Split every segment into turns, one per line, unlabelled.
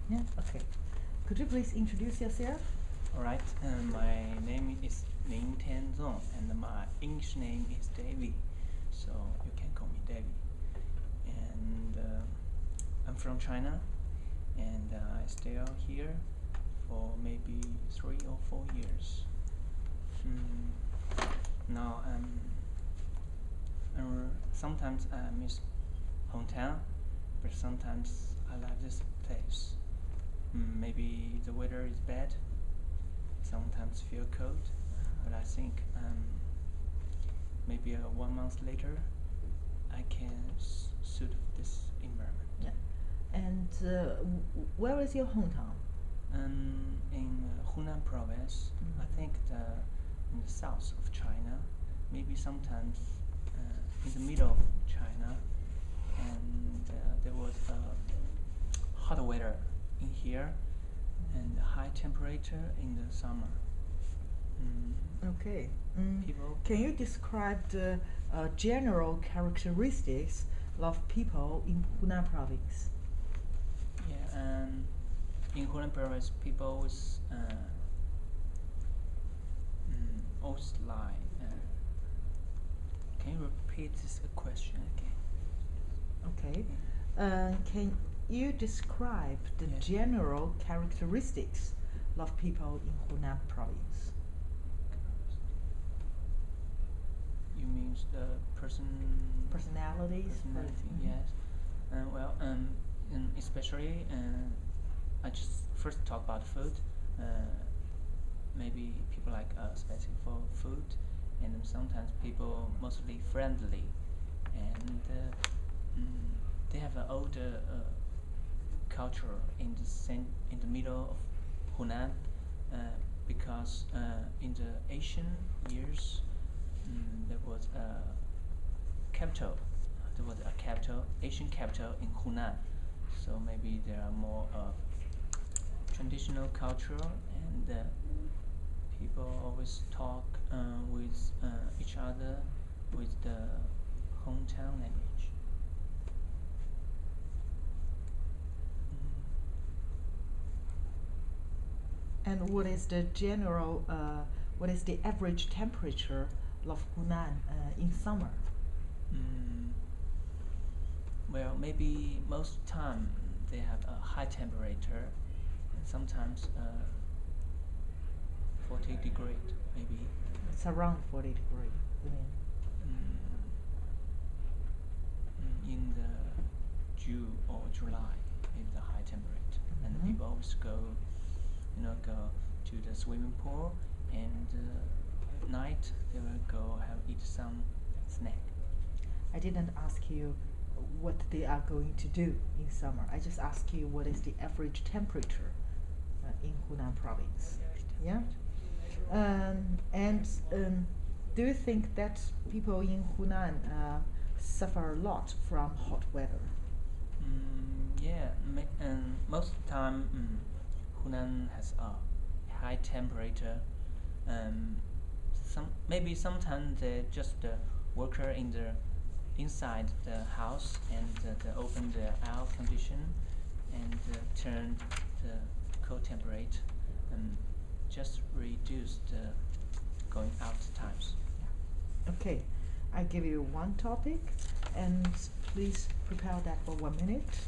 Yeah, okay. Could you please introduce yourself?
Alright, my name is ning.MOV and my English name is Davy, so you can call me Davy. And I'm from China, and I stay out here for maybe 3 or 4 years. Now sometimes I miss hometown, but sometimes I like this place. Maybe the weather is bad, sometimes feel cold, but I think maybe 1 month later I can suit this environment.
Yeah. And where is your hometown?
In Hunan province, I think in the south of China, maybe sometimes in the middle of China, and there was hot weather in here and high temperature in the summer.
Okay.
People.
Can you describe the general characteristics of people in Hunan province?
Yeah, in Hunan province, people always lie. Can you repeat this question again?
Okay. Can you describe the
Yes.
general characteristics of people in Hunan province?
You mean the
Personalities?
personality?
Mhm.
Yes. Especially, I just first talk about food. Maybe people like spicy for food, and sometimes people mostly friendly, and they have an older culture in the middle of Hunan, because in the Asian years there was a capital. There was a capital, Asian capital in Hunan. So maybe there are more traditional culture, and people always talk with each other with the hometown language.
And what is the general, what is the average temperature of Hunan in summer?
Well, maybe most time they have a high temperature, and sometimes 40 degree, maybe.
It's around 40 degrees. You mean?
In the June or July, is the high temperature, and
Mhm.
people always go to the swimming pool, and at night they will go eat some snack.
I didn't ask you what they are going to do in summer. I just asked you what is the average temperature in Hunan province. Yeah? And do you think that people in Hunan suffer a lot from hot weather?
Yeah, most of the time, Hunan has a high temperature. Maybe sometimes they just worker in the inside the house, and they open the air condition and turn the cold temperature and just reduce the going out times.
Okay, I give you one topic, and please prepare that for 1 minute.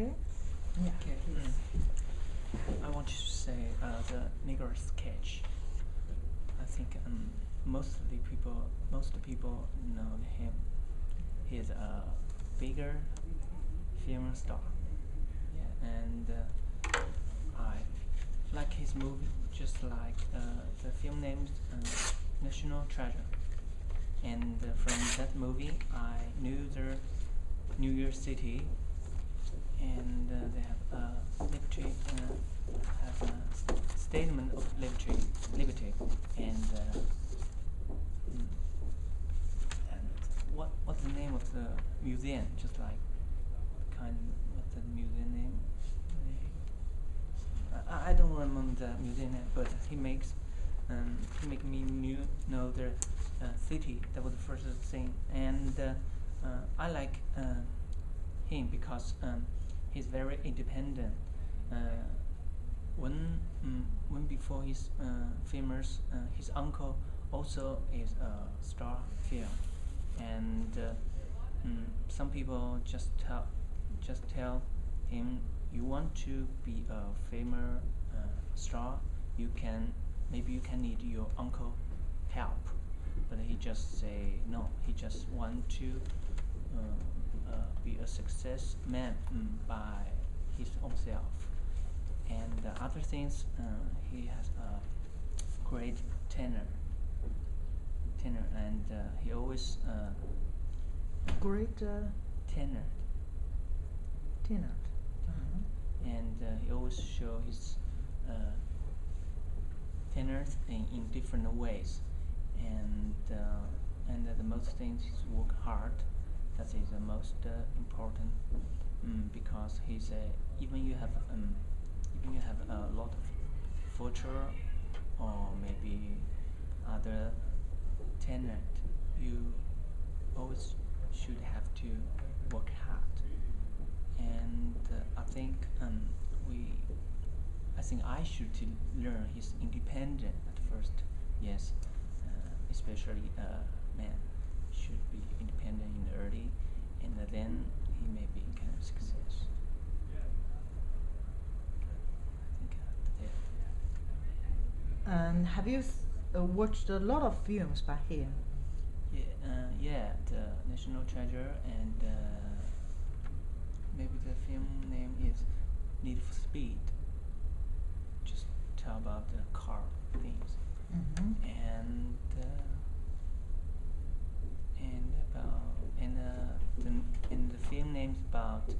Okay. Yeah.
Okay.
Please.
I want to say the nigger sketch. I think most people know him. He's a bigger film star. Yeah, and I like his movie, just like the film named National Treasure. And from that movie, I knew the New York City, and they have a liberty, have a statement of liberty, and and what's the name of the museum? Just like what's the museum name? I don't remember the museum name, but he make me know the city. That was the first thing, and I like him because he's very independent. When before he's famous, his uncle also is a star film, and some people just tell him, you want to be a famous star, maybe you can need your uncle help, but he just say no. He just want to be a success man by his own self. And the other things, he has a great tenor, and he always
Great
tenor,
tenor. Uh-huh.
and he always show his tenors in different ways, and the most things is work hard. That is the most important, because he's even you have a lot of future or maybe other talent, you always should have to work hard. And I think I should to learn his independent at first. Yes, especially man should be independent in the early, and then he may be kind of success. I think that's it.
And have you watched a lot of films by him?
Yeah, the National Treasure, and maybe the film name is Need for Speed. Just tell about the car things,
Mm-hmm.
and the film names about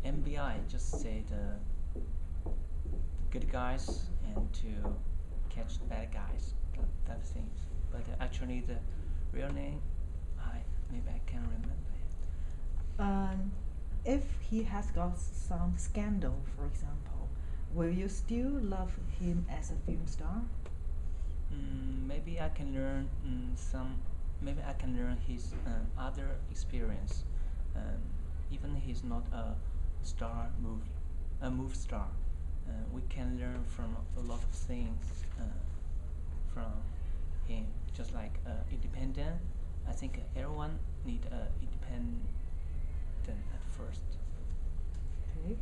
MBI. Just say the good guys and to catch the bad guys. That things. But actually, the real name, maybe I can't remember it.
If he has got some scandal, for example, will you still love him as a film star?
Maybe I can learn Maybe I can learn his other experience. Even he's not a movie star. We can learn from a lot of things from him. Just like independent. I think everyone need independent at first.
Okay.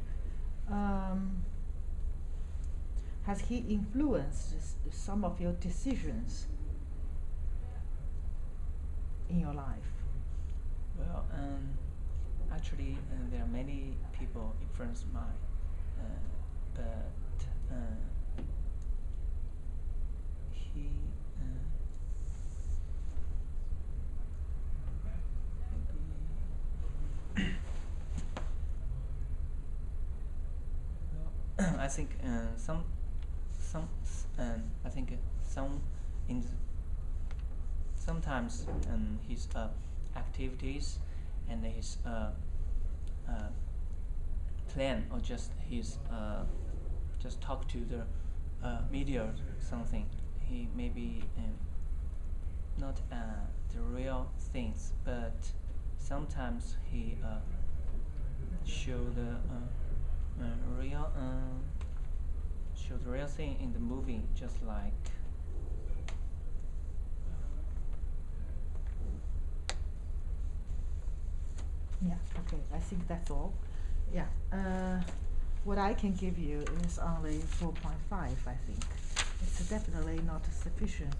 Has he influenced some of your decisions in your life?
Well, actually, there are many people influence mine, but he maybe well, I think I think some in sometimes his activities and his plan, or just his just talk to the media or something. He maybe not the real things, but sometimes he show the real thing in the movie, just like
Yeah, okay, I think that's all. Yeah, what I can give you is only 4.5, I think. It's definitely not sufficient.